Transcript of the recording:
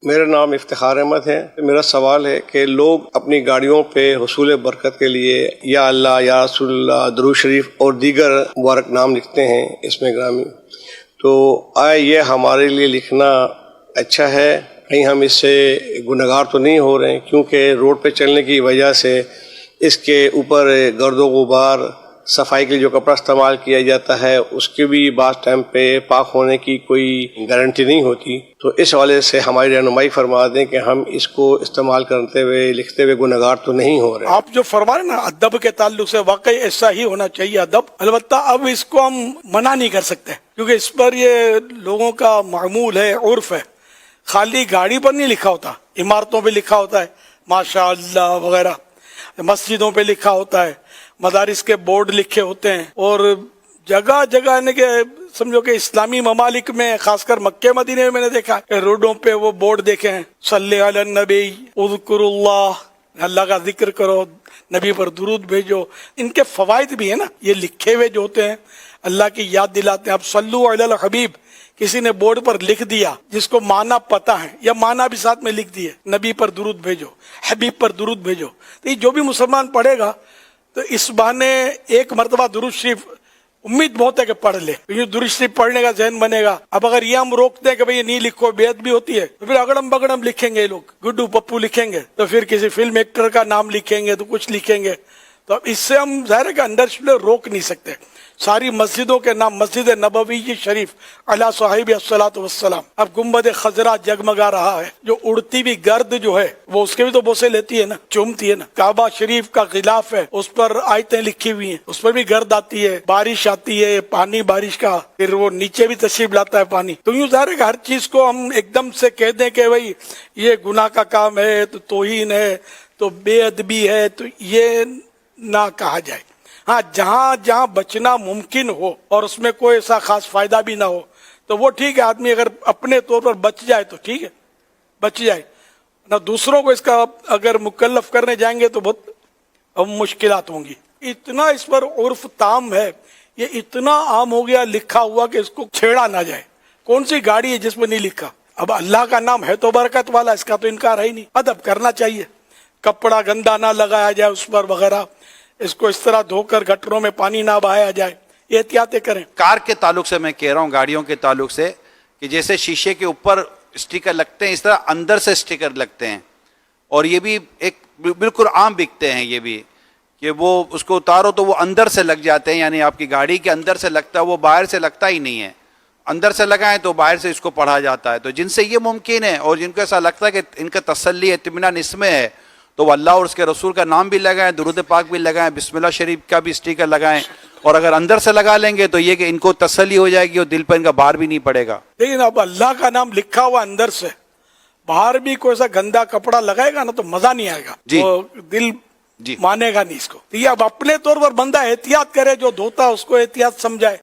میرا نام افتخار احمد ہے۔ میرا سوال ہے کہ لوگ اپنی گاڑیوں پہ حصول برکت کے لیے یا اللہ، یا رسول اللہ، درود شریف اور دیگر مبارک نام لکھتے ہیں اس میں گرامی، تو آیا یہ ہمارے لیے لکھنا اچھا ہے؟ کہیں ہم اس سے گنہگار تو نہیں ہو رہے ہیں؟ کیونکہ روڈ پہ چلنے کی وجہ سے اس کے اوپر گرد و غبار، صفائی کے لیے جو کپڑا استعمال کیا جاتا ہے اس کے بھی بعض ٹائم پہ پاک ہونے کی کوئی گارنٹی نہیں ہوتی، تو اس حوالے سے ہماری رہنمائی فرما دیں کہ ہم اس کو استعمال کرتے ہوئے لکھتے ہوئے گنہگار تو نہیں ہو رہے۔ آپ جو فرما رہے ہیں نا ادب کے تعلق سے، واقعی ایسا ہی ہونا چاہیے ادب۔ البتہ اب اس کو ہم منع نہیں کر سکتے کیونکہ اس پر یہ لوگوں کا معمول ہے، عرف ہے۔ خالی گاڑی پر نہیں لکھا ہوتا، عمارتوں پہ لکھا ہوتا ہے ماشاء اللہ وغیرہ، مسجدوں پہ لکھا ہوتا ہے، مدارس کے بورڈ لکھے ہوتے ہیں، اور جگہ جگہ یعنی کہ سمجھو کہ اسلامی ممالک میں خاص کر مکہ مدینے میں نے دیکھا کہ روڈوں پہ وہ بورڈ دیکھے ہیں، صلی علی النبی، اذکر اللہ، اللہ کا ذکر کرو، نبی پر درود بھیجو۔ ان کے فوائد بھی ہیں نا، یہ لکھے ہوئے جو ہوتے ہیں اللہ کی یاد دلاتے ہیں۔ اب صلو علی الحبیب کسی نے بورڈ پر لکھ دیا جس کو معنی پتہ ہے، یا معنی بھی ساتھ میں لکھ دیے، نبی پر درود بھیجو، حبیب پر درود بھیجو، تو یہ جو بھی مسلمان پڑھے گا تو اس بہانے ایک مرتبہ درود شریف امید بہت ہے کہ پڑھ لے، کیونکہ درود شریف پڑھنے کا ذہن بنے گا۔ اب اگر یہ ہم روکتے ہیں کہ بھئی یہ نہیں لکھو، بے ادبی ہوتی ہے، تو پھر اگڑم بگڑم لکھیں گے لوگ، گڈو پپو لکھیں گے، تو پھر کسی فلم ایکٹر کا نام لکھیں گے، تو کچھ لکھیں گے، تو اب اس سے ہم ظاہر ہے کہ انڈر روک نہیں سکتے۔ ساری مسجدوں کے نام، مسجد نبوی شریف علی صاحب الصلاۃ والسلام، اب گنبد خضرا جگمگا رہا ہے، جو اڑتی بھی گرد جو ہے وہ اس کے بھی تو بوسے لیتی ہے نا، چومتی ہے نا۔ کعبہ شریف کا غلاف ہے، اس پر آیتیں لکھی ہوئی ہیں، اس پر بھی گرد آتی ہے، بارش آتی ہے، پانی بارش کا پھر وہ نیچے بھی تشریف لاتا ہے پانی۔ تو یوں ظاہر ہے کہ ہر چیز کو ہم ایک دم سے کہہ دیں کہ بھائی یہ گناہ کا کام ہے، تو توہین ہے، تو بے ادبی ہے، تو یہ نہ کہا جائے۔ ہاں، جہاں جہاں بچنا ممکن ہو اور اس میں کوئی ایسا خاص فائدہ بھی نہ ہو تو وہ ٹھیک ہے، آدمی اگر اپنے طور پر بچ جائے تو ٹھیک ہے، بچ جائے نہ، دوسروں کو اس کا اگر مکلف کرنے جائیں گے تو بہت مشکلات ہوں گی۔ اتنا اس پر عرف تام ہے، یہ اتنا عام ہو گیا لکھا ہوا کہ اس کو چھیڑا نہ جائے۔ کون سی گاڑی ہے جس میں نہیں لکھا؟ اب اللہ کا نام ہے تو برکت والا، اس کا تو انکار ہے ہی نہیں۔ ادب کرنا چاہیے، کپڑا گندا نہ لگایا جائے اس پر وغیرہ، اس کو اس طرح دھو کر گٹروں میں پانی نہ بہایا جائے، یہ احتیاطیں کریں۔ کار کے تعلق سے میں کہہ رہا ہوں، گاڑیوں کے تعلق سے، کہ جیسے شیشے کے اوپر اسٹیکر لگتے ہیں اس طرح اندر سے اسٹیکر لگتے ہیں، اور یہ بھی ایک بالکل عام بکتے ہیں، یہ بھی کہ وہ اس کو اتارو تو وہ اندر سے لگ جاتے ہیں، یعنی آپ کی گاڑی کے اندر سے لگتا ہے، وہ باہر سے لگتا ہی نہیں ہے۔ اندر سے لگائیں تو باہر سے اس کو پڑھا جاتا ہے۔ تو جن سے یہ ممکن ہے اور جن کو ایسا لگتا ہے کہ ان کا تسلی اطمینان اس میں ہے، تو وہ اللہ اور اس کے رسول کا نام بھی لگائیں، درود پاک بھی لگائیں، بسم اللہ شریف کا بھی اسٹیکر لگائیں، اور اگر اندر سے لگا لیں گے تو یہ کہ ان کو تسلی ہو جائے گی اور دل پر ان کا بھار بھی نہیں پڑے گا۔ لیکن اب اللہ کا نام لکھا ہوا اندر سے، باہر بھی کوئی ایسا گندا کپڑا لگائے گا نا تو مزہ نہیں آئے گا، وہ دل مانے گا نہیں اس کو۔ یہ اب اپنے طور پر بندہ احتیاط کرے، جو دھوتا ہے اس کو احتیاط سمجھائے۔